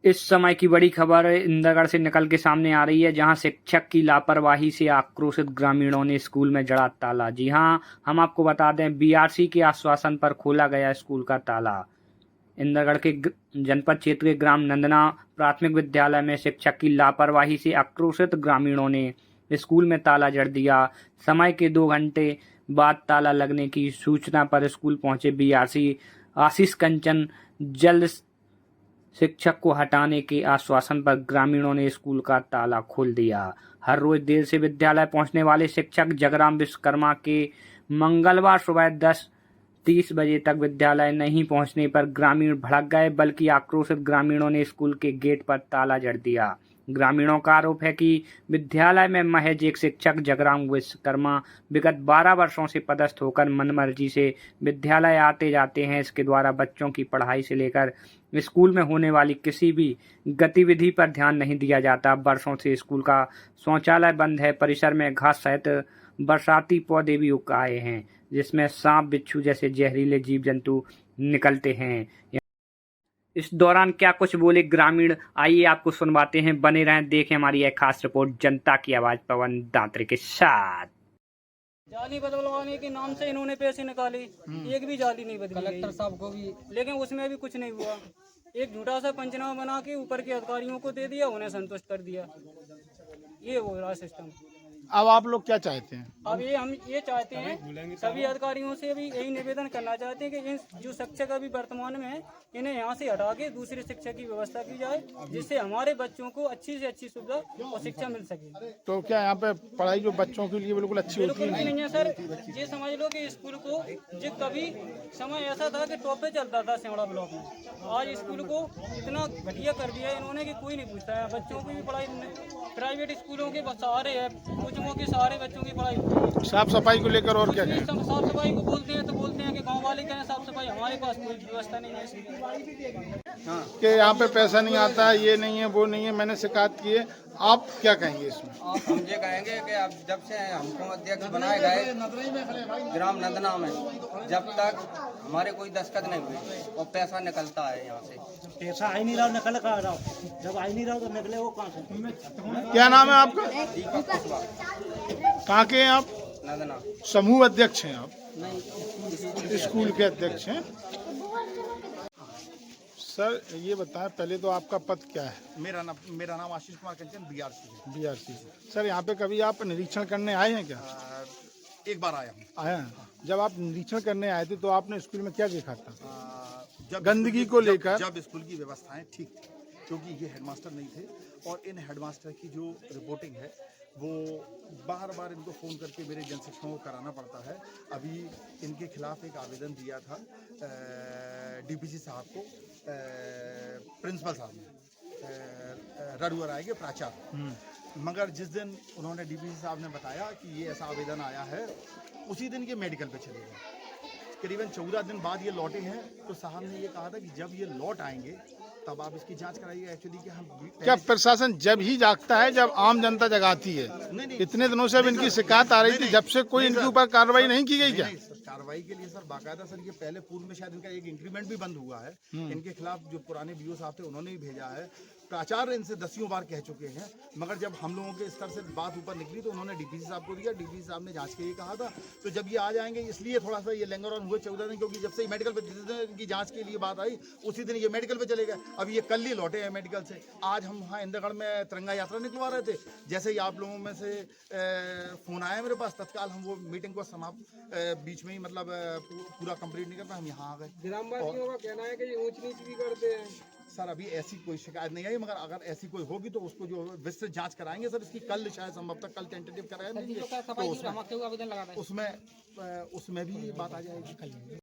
इस समय की बड़ी खबर इंदरगढ़ से निकल के सामने आ रही है, जहां शिक्षक की लापरवाही से आक्रोशित ग्रामीणों ने स्कूल में जड़ा ताला। जी हां, हम आपको बता दें, बीआरसी के आश्वासन पर खोला गया स्कूल का ताला। इंदरगढ़ के जनपद क्षेत्र के ग्राम नंदना प्राथमिक विद्यालय में शिक्षक की लापरवाही से आक्रोशित ग्रामीणों ने स्कूल में ताला जड़ दिया। समय के 2 घंटे बाद ताला लगने की सूचना पर स्कूल पहुंचे बीआरसी आशीष कंचन जल्द शिक्षक को हटाने के आश्वासन पर ग्रामीणों ने स्कूल का ताला खोल दिया। हर रोज देर से विद्यालय पहुंचने वाले शिक्षक जगराम विश्वकर्मा के मंगलवार सुबह 10:30 बजे तक विद्यालय नहीं पहुंचने पर ग्रामीण भड़क गए, बल्कि आक्रोशित ग्रामीणों ने स्कूल के गेट पर ताला जड़ दिया। ग्रामीणों का आरोप है कि विद्यालय में महज एक शिक्षक जगराम विश्वकर्मा विगत 12 वर्षों से पदस्थ होकर मनमर्जी से विद्यालय आते जाते हैं। इसके द्वारा बच्चों की पढ़ाई से लेकर स्कूल में होने वाली किसी भी गतिविधि पर ध्यान नहीं दिया जाता। वर्षों से स्कूल का शौचालय बंद है। परिसर में घास सहित बरसाती पौधे भी उग आए हैं, जिसमें सांप बिच्छू जैसे जहरीले जीव जंतु निकलते हैं। इस दौरान क्या कुछ बोले ग्रामीण, आइए आपको सुनवाते हैं। बने रहें, देखें हमारी यह खास रिपोर्ट जनता की आवाज पवन दांतरे के साथ। जाली बदलवाने के नाम से इन्होंने पैसे निकाले, एक भी जाली नहीं बदली कलेक्टर साहब को भी, लेकिन उसमें भी कुछ नहीं हुआ। एक झूठा सा पंचनामा बना के ऊपर के अधिकारियों को दे दिया, उन्हें संतुष्ट कर दिया। ये हो रहा सिस्टम। अब आप लोग क्या चाहते हैं? अब हम ये चाहते हैं, सभी अधिकारियों से भी यही निवेदन करना चाहते हैं कि इन जो शिक्षक अभी वर्तमान में है, इन्हें यहाँ से हटा के दूसरे शिक्षक की व्यवस्था की जाए, जिससे हमारे बच्चों को अच्छी से अच्छी सुविधा और शिक्षा मिल सके। तो क्या यहाँ पे पढ़ाई जो बच्चों के लिए बिल्कुल अच्छी होती बिल्कुल भी है? नहीं है सर। ये समझ लो कि स्कूल को जो कभी समय ऐसा था कि टॉप पे चलता था सिमड़ा ब्लॉक में, आज स्कूल को इतना घटिया कर दिया है इन्होंने कि कोई नहीं पूछता है। बच्चों की भी पढ़ाई प्राइवेट स्कूलों के सहारे है, कोचिंगों के सहारे बच्चों की पढ़ाई होती है। साफ सफाई को लेकर और क्या कहें? साफ सफाई को बोलते हैं तो बोलते हैं कि गांव वाले कहें साफ सफाई, हमारे पास कोई व्यवस्था नहीं है इसकी। कि यहाँ पे पैसा नहीं आता है, ये नहीं है, वो नहीं है, मैंने शिकायत की है। आप क्या कहेंगे इसमें? हम ये कहेंगे कि अब जब से हमको अध्यक्ष बनाए गए ग्राम नंदना में, जब तक हमारे कोई दस्तखत नहीं हुए और पैसा निकलता है यहाँ से। पैसा आ ही नहीं रहा, निकल कहाँ रहा? जब आ ही नहीं रहा तो निकले वो कहाँ से? क्या नाम है आपका? दीपक कुशवाहा, कहाँ के हैं आप? नंदना। समूह अध्यक्ष हैं आप? नहीं, स्कूल के अध्यक्ष हैं। सर ये बताएं, पहले तो आपका पद क्या है? मेरा नाम आशीष कुमार कंचन, बीआरसी है। बीआरसी। सर यहाँ पे कभी आप निरीक्षण करने आए हैं क्या? एक बार आया हूँ। आए हैं। जब आप निरीक्षण करने आए थे तो आपने स्कूल में क्या देखा था? जब गंदगी को लेकर जब स्कूल की व्यवस्थाएं ठीक थी, क्योंकि ये हेडमास्टर नहीं थे और इन हेडमास्टर की जो रिपोर्टिंग है वो बार बार इनको फ़ोन करके मेरे जनशिक्षकों को कराना पड़ता है। अभी इनके खिलाफ एक आवेदन दिया था डीपीसी साहब को, प्रिंसिपल साहब ने, रडुआ राय के प्राचार्य। मगर जिस दिन उन्होंने डीपीसी साहब ने बताया कि ये ऐसा आवेदन आया है, उसी दिन ये मेडिकल पे चले गए। करीबन 14 दिन बाद ये लौटे हैं, तो साहब ने ये कहा था कि जब ये लौट आएंगे तब आप इसकी जांच कराइए। एक्चुअली कि हम क्या प्रशासन जब ही जागता है जब आम जनता जगाती है? नहीं, इतने दिनों से अब इनकी शिकायत आ रही थी, जब से कोई इनके ऊपर कार्रवाई नहीं की गई क्या? नहीं, सर, कार्रवाई के लिए सर बाकायदा सर ये पहले पूर्व में शायद इनका एक इंक्रीमेंट भी बंद हुआ है। इनके खिलाफ जो पुराने बीओ साहब थे उन्होंने भी भेजा है। प्राचार्य इनसे 10 बार कह चुके हैं, मगर जब हम लोगों के स्तर से बात ऊपर निकली तो उन्होंने डीपीसी साहब को दिया। डीपीसी साहब ने जांच के लिए कहा था, तो जब ये आ जाएंगे इसलिए थोड़ा सा ये लेंगर ऑन हुए 14 दिन, क्योंकि जब से मेडिकल पे जिस दिन इनकी जांच के लिए बात आई उसी दिन ये मेडिकल पे चले गए। अब ये कल ही लौटे हैं मेडिकल से। आज हम वहाँ इंदरगढ़ में तिरंगा यात्रा निकलवा रहे थे, जैसे ही आप लोगों में से फ़ोन आया मेरे पास, तत्काल हम वो मीटिंग को समाप्त बीच में ही मतलब पूरा कंप्लीट नहीं कर पाए, हम यहाँ आ गए। ग्रामवासियों का कहना है कि ये ऊंच नीच भी करते हैं। सर अभी ऐसी कोई शिकायत नहीं आई, मगर अगर ऐसी कोई होगी तो उसको जो विस्तृत जांच कराएंगे सर। इसकी कल शायद संभवतः कल टेंटेटिव कराएंगे, तो उसमें भी बात आ जाएगी कल।